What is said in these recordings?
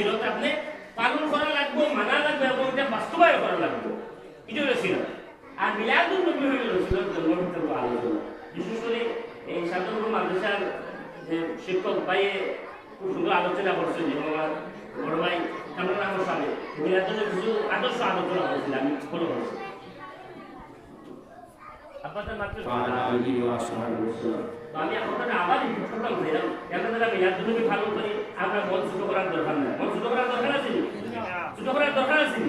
সিরত আপনি পালন করা লাগবে, মানা লাগবে এবং এটা বাস্তবায়ন করা লাগবে। এটা হলো সিরত। আর মিলাদুন নবী হইল রসুলের জন্মভিত্তিক আলোচনা। বিশেষ করে এই সাধারণ মাদ্রাসার যে শিক্ষক ভাই খুব সুন্দর আলোচনা করছেন এবং আমার বড় ভাই কামরুল আহমদ সাহেব মিলাদুনের কিছু আদর্শ আলোচনা করেছিল, আমি ফলো করছি। আপনাদের মাত্র আমি আপনাদের আবার ছোট্টাম দিলাম, এখন যারা মিলাদুনবী পালন করি আমরা মন ছোট করার দরকার নেই। মন ছোট করার দরকার আছে, ছোট করার দরকার আছে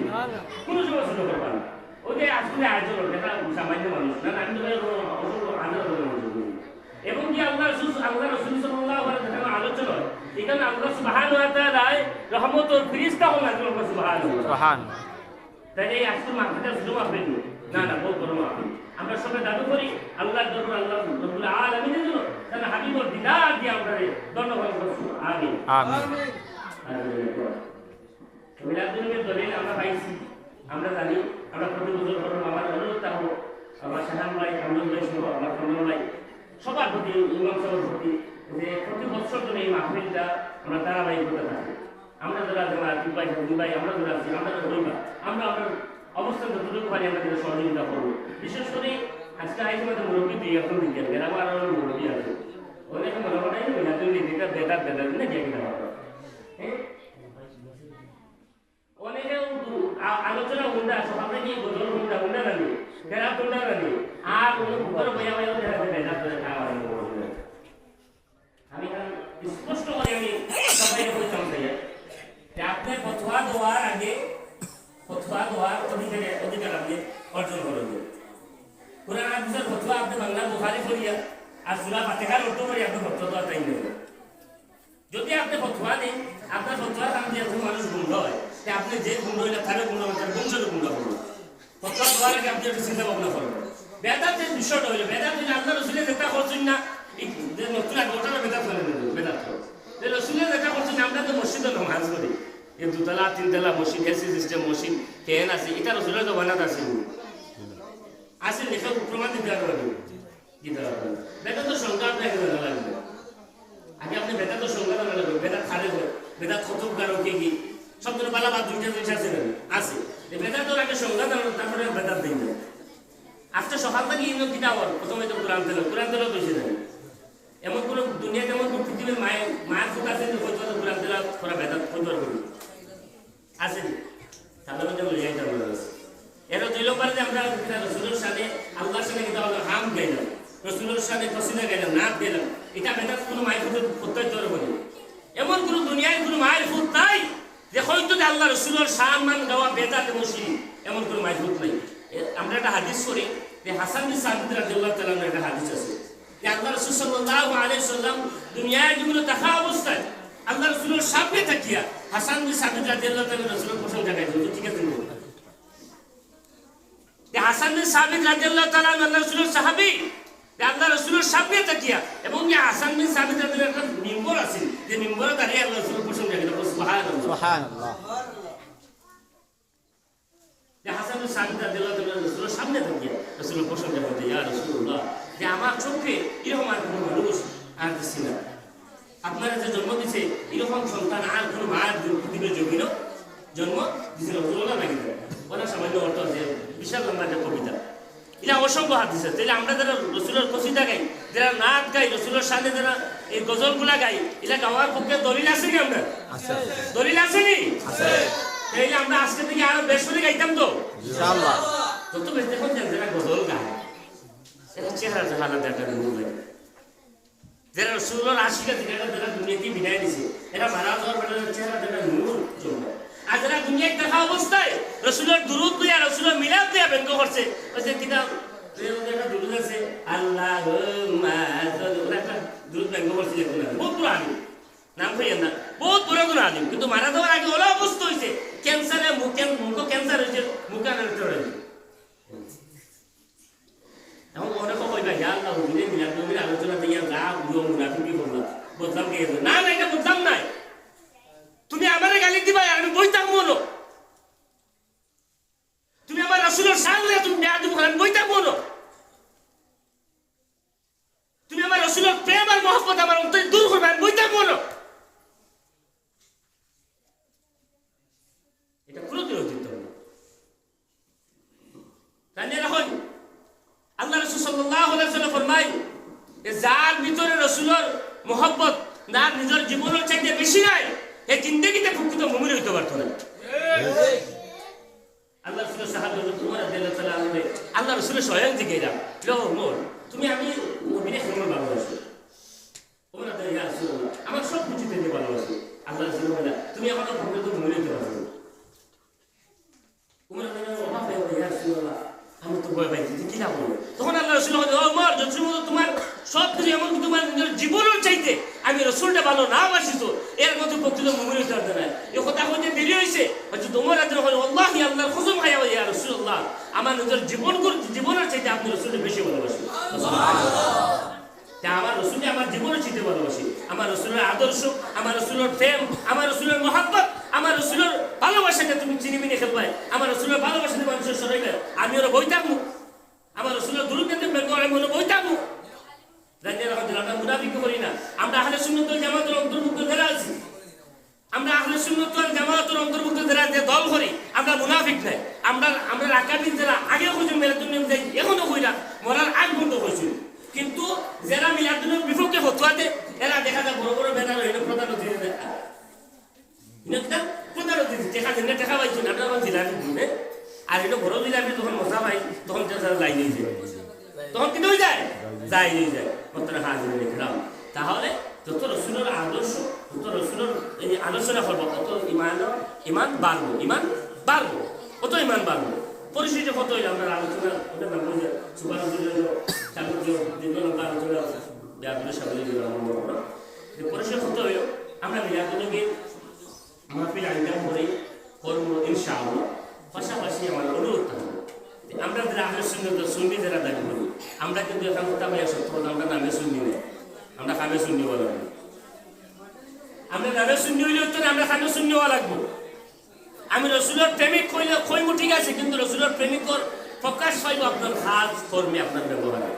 কোনো সময় ছোট করবা না। ওই যে আসলে আয়োজন দেখা সামান্য মানুষ না, আমি তো এবং কি আল্লাহ রসুল সাল্লাল্লাহু আলাইহি ওয়াসাল্লাম আলোচনা এখানে আল্লাহ সুবহানাহু ওয়া তাআলা রহমত ও ফেরেশতা হল আল্লাহ সুবহানাহু। তাই এই আজকে মাহফিলটা শুরু মাহফিল না, বহুত বড় মাহফিল। আমরা সবাই দাবি করি আল্লাহর দরবার আল্লাহ রাব্বুল আলামিনের জন্য তার হাবিবুর দিদার দিয়ে আমরা ধন্যবাদ করছি। আমিন আমিন। মিলাদুন্নবীর দলিল আমরা পাইছি, আমরা জানি, আমরা প্রতি বছর করব। আমার অনুরোধ থাকবো আমার শাহান ভাই, কামরুল ভাই সহ আমার কামরুল ভাই সবার প্রতি, ইমাম সাহেবের প্রতি, যে প্রতি বছর ধরে এই মাহফিলটা আমরা ধারাবাহিকতা থাকি। আমরা যারা যারা আতিক ভাই, হাবিব ভাই, আমরা যারা আছি, আমরা যারা রইবা, আমরা আপনার অবস্থান যতটুকু পারি আমরা তাদের সহযোগিতা করবো। বিশেষ করে আজকে আইসি আমাদের মুরব্বী দিয়ে এখন দিকেন গ্রাম আর মুরব্বী আছে অনেক মনে হয় এটা বেটার বেটার না গিয়ে কিনা হ্যাঁ অনেকে আলোচনা হুন্ডা সকালে গিয়ে গজল হুন্ডা হুন্ডা রানি ফেরা হুন্ডা রানি আর উপরে বইয়া বইয়া বেটার করে খাওয়া আমি স্পষ্ট করে আমি সবাইকে বলতাম যে আপনি ফতোয়া দেওয়ার আগে ফতোয়া দেওয়ার অধিকার আপনি অর্জন করবেন। কোরআন হাদিসের ফতোয়া আপনি বাংলা বুখারী পড়িয়া আর সূরা ফাতিহার অর্থ করে আপনি ফতোয়া দেওয়া চাই না। যদি আপনি ফতোয়া দেন, আপনার ফতোয়ার কারণে যে মানুষ গুমরা হয়, তে আপনি যে গুমরা হইলে তারে গুমরা হয়, তার বংশের গুমরা হবে। ফতোয়া দেওয়ার আগে আপনি একটু চিন্তা ভাবনা করবেন। বেদাত যে বিষয়টা হইলো, বেদাত হইলে আল্লাহ রসুলের যেটা করছেন না, যে নতুন গোটাটা বেদাত হলে বেদাত যে রসুলের যেটা করছেন, আমরা তো মসজিদে নামাজ করি, এই দুতলা তিনতলা মসজিদ, এসি সিস্টেম মসজিদ, ফ্যান আছে, এটা রসুলের জমানাত আছে আসে লেখা প্রমাণ দিতে পারবেন। বেদাত সংজ্ঞা আপনাকে জানা লাগবে। আগে আপনি বেদাত সংজ্ঞা জানা লাগবে, বেদাত খারে বেদাত খতম কারো কি সব ধরে পালা বা দুইটা জিনিস আছে আছে বেদাতের আগে সংজ্ঞা জানানো, তারপরে বেদাত দিন। আজকে সকাল থেকে ইনো কিনা হল প্রথমে তো কোরআন তেল বেশি দেন। এমন কোন দুনিয়াতে এমন কোন পৃথিবীর মায়ের ফুট আছে যে হয়তো কোরআন তেল করা বেদাত করবার করি আছে তাদের মধ্যে বলে যাইতে হবে। এর দুই নম্বরে যে আমরা রসুলের সাথে আল্লাহর সাথে কিন্তু আমরা হাম গাইলাম, রসুলের সাথে কসিদা গাইলাম, নাচ গাইলাম, এটা বেদাত কোনো মায়ের ফুটের প্রত্যয় বলে। এমন কোনো দুনিয়ায় কোনো মায়ের ফুট নাই যে হয়তো যে আল্লাহ রসুলের সম্মান গাওয়া বেদাত মুশরিক, এমন কোনো মায়ের ফুট নাই। আমরা একটা হাদিস করি যে হাসান বিন সাবিত রাদিয়াল্লাহু তাআলা একটা হাদিস আছে যে আল্লাহ রাসূল সাল্লাল্লাহু আলাইহি ওয়াসাল্লাম দুনিয়ায় যেগুলো দেখা অবস্থায় আল্লাহ রসুলের সামনে থাকিয়া হাসান বিন সাবিত রাদিয়াল্লাহু তাআলা রসুলের প্রশংসা গাইতেন। ঠিক আছে, হাসান বিন সাবিত রাদিয়াল্লাহু তাআলা আল্লাহ রাসূলের সাহাবী, আল্লাহ রাসূলের সামনে তাকিয়া এবং এই হাসান বিন সাবিত রাদিয়াল্লাহু একটা মিম্বর আছে, যে মিম্বরে দাঁড়িয়ে আল্লাহ রাসূলের প্রশংসা গাইতেন। সুবহানাল্লাহ সুবহানাল্লাহ। যে হাসান বিন সাবিত রাদিয়াল্লাহু তাআলা রাসূলের সামনে তাকিয়া রাসূলের প্রশংসা করতে, ইয়া রাসূলুল্লাহ, যে আমার চোখে এরকম আর কোনো মানুষ আর দেখছি না, আপনারা যে জন্ম দিছে এরকম সন্তান আর কোনো মায়ের পৃথিবীর জমিনও জন্ম দিছিল তুলনা নাকি অনেক সামান্য অর্থ আছে, বিশাল লম্বা একটা কবিতা, এটা অসংখ্য হাদিস আছে। তাহলে আমরা যারা রসুলের কসিদা গাই, যারা নাচ গাই, রসুলের সামনে যারা এই গজলগুলা গাই, এটা গাওয়ার পক্ষে দলিল আছে কি? আমরা দলিল আছে নি? তাইলে আমরা আজকে থেকে আরো বেশ করে গাইতাম তো ইনশাআল্লাহ। যত বেশ দেখুন যারা গজল গায় এরা চেহারা আলাদা একটা নূর লাগে, যারা রসুলের আশিকা থেকে যারা দুনিয়াকে বিদায় দিছে, এরা মারা যাওয়ার বেলা চেহারা একটা নূর চলবে। আর যারা দুনিয়ায় দেখা অবস্থায় রসুলের দুরূদ দিয়া, রসুলের মিলাদ দিয়া ব্যঙ্গ করছে, ওই যে কিতাব একটা দুরূদ আছে আল্লাহুম্মা একটা দুরূদ ব্যঙ্গ করছে, যে বহুত পুরো আলিম, নাম কইয়েন না, বহুত পুরাতন আলিম, কিন্তু মারা যাওয়ার আগে ওলা অবস্থা হয়েছে, ক্যান্সারে মুখ ক্যান্সার হয়েছে, মুখে হয়েছে। এখন অনেক কইবা ইয়া আল্লাহ হুজুরে মিলাদ নবীর আলোচনা দিয়া যা বুঝো মুনাফিকি করলা, বদলাম কে না না, এটা বদলাম নাই। তুমি আমারে গালি দিবা, আমি বইতাম মনো, তুমি আমার রাসূলের সামনে তুমি বেয়াদবি করেন, বইতাম মনো, তুমি আমার রাসূলের প্রেম আর মহব্বত আমার অন্তরে দূর করবে, আমি বইতাম মনো। রসুলের মোহব্বত না নিজের জীবনের চাইতে বেশি নাই, এই জিন্দগিতে প্রকৃত মুমিন হইতে পারতো না। আল্লাহ রসুলের সাহায্য তোমার আল্লাহ রসুলের স্বয়ং জিজ্ঞে যাও মোর তুমি আমি নবীরে কেমন ভালোবাসো, আমার সব কিছু থেকে ভালোবাসি। আল্লাহ রসুল বলে তুমি আমাকে প্রকৃত মুমিন হইতে পারছো না। আমি তো ভয় পাইছি কি লাভ হলো? তখন আল্লাহ রসুল তোমার সব কিছু এমনকি তোমার নিজের জীবনের চাইতে আমি রসুলটা ভালো না বাসিত এর মধ্যে প্রকৃত মুমিন হইতে পারতে না। এ কথা হইতে দেরি হয়েছে তোমার আল্লাহি আল্লাহর কসম খাইয়া ইয়া রাসূলুল্লাহ আমার নিজের জীবনের চাইতে আপনি রসুলকে বেশি ভালোবাসেন। আমার রসুলকে আমার জীবনের চাইতে ভালোবাসি। আমার রসুলের আদর্শ, আমার রসুলের প্রেম, আমার রসুলের মহব্বত, আমার রসুলের ভালোবাসাকে তুমি চিনিমিনি খেলবাই, আমার রসুলের ভালোবাসাতে মানুষের সরাইবে আমি ওরা বই থাকবো, আমার রসুলের দুরুকেন্দ্র আমি ওরা বই থাকবো। জানিয়ে রাখা দিল আমরা মুনাফিক করি না, আমরা আহলে সুন্নাত ওয়াল জামাতের অন্তর্ভুক্ত যারা আছি, আমরা আহলে সুন্নাত ওয়াল জামাতের অন্তর্ভুক্ত যারা যে দল করি আমরা মুনাফিক নাই। আমরা আকাবির যারা আগে হইছে মেলাতুন নিয়ম যাই এখনো কই না, মরার আগ পর্যন্ত হইছিল। কিন্তু যারা মিলাদুলের বিপক্ষে ফতোয়া দেয় এরা দেখা যায় বড় বড় ব্যানার হইল প্রধান অতিথি প্রধান অতিথি টেকা দিন টেকা পাইছেন আপনার জিলাপি দিনে আর এটা বড় জিলাপি যখন মজা পাই তখন লাইন হয়ে যায়, তখন কিন্তু হয়ে যায় যাই হয়ে যায় বর্তমানে হাজির দেখলাম। তাহলে যত রসুলের আদর্শ, যত রসুলের এই আলোচনা করবো তত ইমান বাড়বো, ইমান বাড়বো, কত ইমান বাড়বো। পরিস্থিতি কত হইলে আপনার আলোচনা ওটা না বলছে সুপার পরিষ্কার হতে হইল আমরা মিলাদুনবী মাহফিল আয়োজন করি করবো ইনশাআল্লাহ। পাশাপাশি আমার অনুরোধ থাকবে আমরা যারা আহলে সুন্নাত সুন্নি যারা দাবি করি আমরা কিন্তু এখন কথা ভাইয়া সত্য আমরা নামে সুন্নি নেই, আমরা খামে সুন্নি বলা লাগবে। আমরা নামে সুন্নি হইলে হতো না, আমরা খামে সুন্নি হওয়া লাগবো। আমি রসুলের প্রেমিক কইলে কইমু ঠিক আছে, কিন্তু রসুলের প্রেমিকর প্রকাশ পাইব আপনার কাজ কর্মে আপনার ব্যবহারে।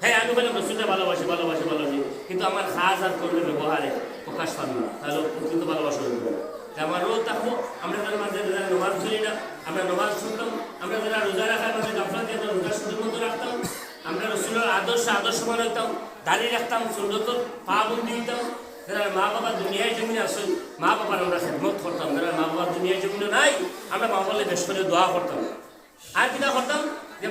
হ্যাঁ আমি বললাম রসুলটা ভালোবাসি ভালোবাসি ভালোবাসি, কিন্তু আমার কাজ আর কর্মে ব্যবহারে প্রকাশ পান না, তাহলে কিন্তু ভালোবাসা হইব না। আমার রোজ থাকবো, আমরা যারা মাঝে যারা নমাজ ধরি না আমরা নমাজ শুনতাম, আমরা যারা রোজা রাখার মাঝে গাফলাতে আমরা রোজা সুন্দর মতো রাখতাম, আমরা রসুলের আদর্শমান হইতাম, দাঁড়িয়ে রাখতাম, সুন্দর পা বন্দি হইতাম। যারা মা বাবা দুনিয়ায় জমিনে আসেন মা বাবার আমরা খেদমত করতাম, যারা মা বাবা দুনিয়ায় জমিনে নাই আমরা মা বাবাকে বেশ করে দোয়া করতাম। আর কিনা করতাম যে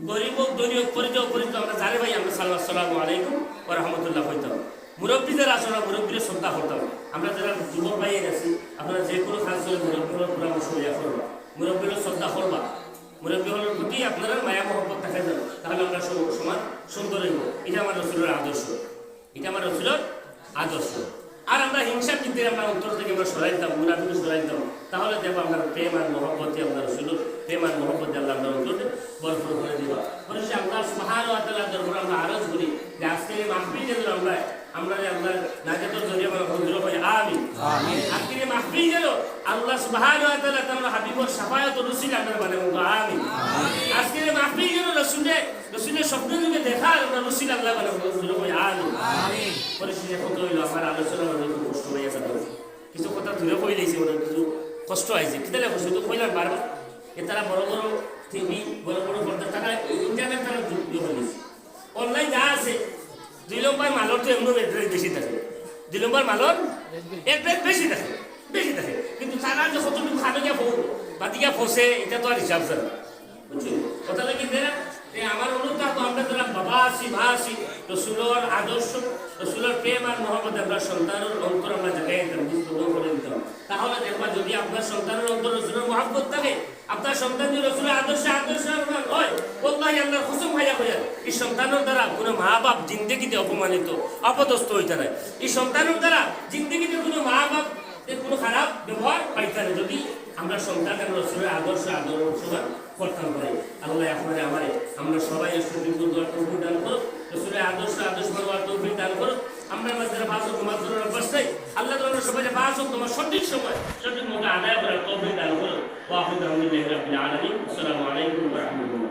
গরিব হোক ধনী হোক পরিচয় আমরা জানে ভাই আমরা আসসালামু আলাইকুম ওয়া রাহমাতুল্লাহ হইতাম। মুরব্বী যারা আসলে মুরব্বীর শ্রদ্ধা করতাম। আমরা যারা যুবক ভাইয়ে গেছি আপনারা যে কোনো কাজ করে মুরব্বীর পরামর্শ ইয়া করবা, মুরব্বীর শ্রদ্ধা করবা, মুরব্বী হলের প্রতি আপনারা মায়া মহব্বত থাকে যান, তাহলে আমরা সমান সুন্দর হইব। এটা আমার রসুলের আদর্শ, এটা আমার রসুলের আদর্শ। আর আমরা হিংসা কিন্তু আমরা অন্তর থেকে আমরা সরাই দিতাম, মুনাফিকে সরাই দিতাম, তাহলে দেখবো আমরা প্রেম আর মহব্বতে আমরা রসুলের প্রেম আর মহব্বতে আল্লাহ আমরা অন্তরে বরফর করে দিব। অবশ্যই আল্লাহ সুবহানাহু ওয়া তাআলার দরবারে আমরা আরজ করি যে আজকে এই মাহফিল যেন আমরা আল্লাহ নাজাতের জরিয়া আমরা মঞ্জুর হয় আমিন। আজকে এই মাহফিল যেন আল্লাহ সুবহানাহু ওয়া তাআলা তাআলা হাবিবর শাফায়াত ও রসিলা আমরা বানাবো আমিন। আজকে এই মাহফিল যেন রসুলের স্বপ্নের যুগে দেখা আমরা রসিলা আল্লাহ বানাবো মঞ্জুর হয় আমিন। পরিস্থিতি কত হইল আমার আলোচনা খুব কষ্ট হয়ে গেছে, কিছু কথা ধরে কই দিয়েছে, ওরা কিছু কষ্ট হয়েছে কিতালে শুধু কইলাম বারবার এ তারা বড় বড় টিভি বড় বড় পর্দা তারা ইন্টারনেট তারা যুক্ত হয়ে গেছে, অনলাইন যা আছে 2 নম্বর মালর তো এমন এড্রেস বেশি থাকে, 2 নম্বর মালর এড্রেস বেশি থাকে কিন্তু তারা যে কতটুকু খাবে গিয়া বাদিকা ফসে এটা তো আর হিসাব জানে বুঝছি কথা লাগি না। আমার অনুরোধ থাকবো আমরা যারা বাবা আছি মা আছি রসুলের আদর্শ রসুলের প্রেম আর মহব্বত আমরা সন্তানের অন্তর আমরা জায়গায় দিতাম করে দিতাম, তাহলে দেখবা যদি আপনার সন্তানের অন্তর রসুলের মহব্বত থাকে আপনার সন্তান যদি রসুলের আদর্শ হয় ওয়াল্লাহি আল্লাহর কসম খাইয়া কইয়া এই সন্তানের দ্বারা কোনো মা বাপ জিন্দেগিতে অপমানিত অপদস্থ হইতে নাই, এই সন্তানের দ্বারা জিন্দেগিতে কোনো মা বাপ কোনো খারাপ ব্যবহার পাইতে না যদি আমরা সন্তানের রসুলের আদর্শ করতাম পারি। আল্লাহ আপনারে আমারে আমরা সবাই তৌফিক দান করো, রসুলের আদর্শ তৌফিক দান করো। আমরা যারা 5 ওয়াক্ত নামাজ পড়ার অবস্থায় আল্লাহ তাআলা সবাই 5 ওয়াক্ত নামাজ সঠিক সময় সঠিক মতো আদায় করার তৌফিক দান করো। ওয়া আখিরু দাওয়ানা আলহামদুলিল্লাহি রাব্বিল আলামিন। আসসালামু আলাইকুম ওয়া রাহমাতুল্লাহ।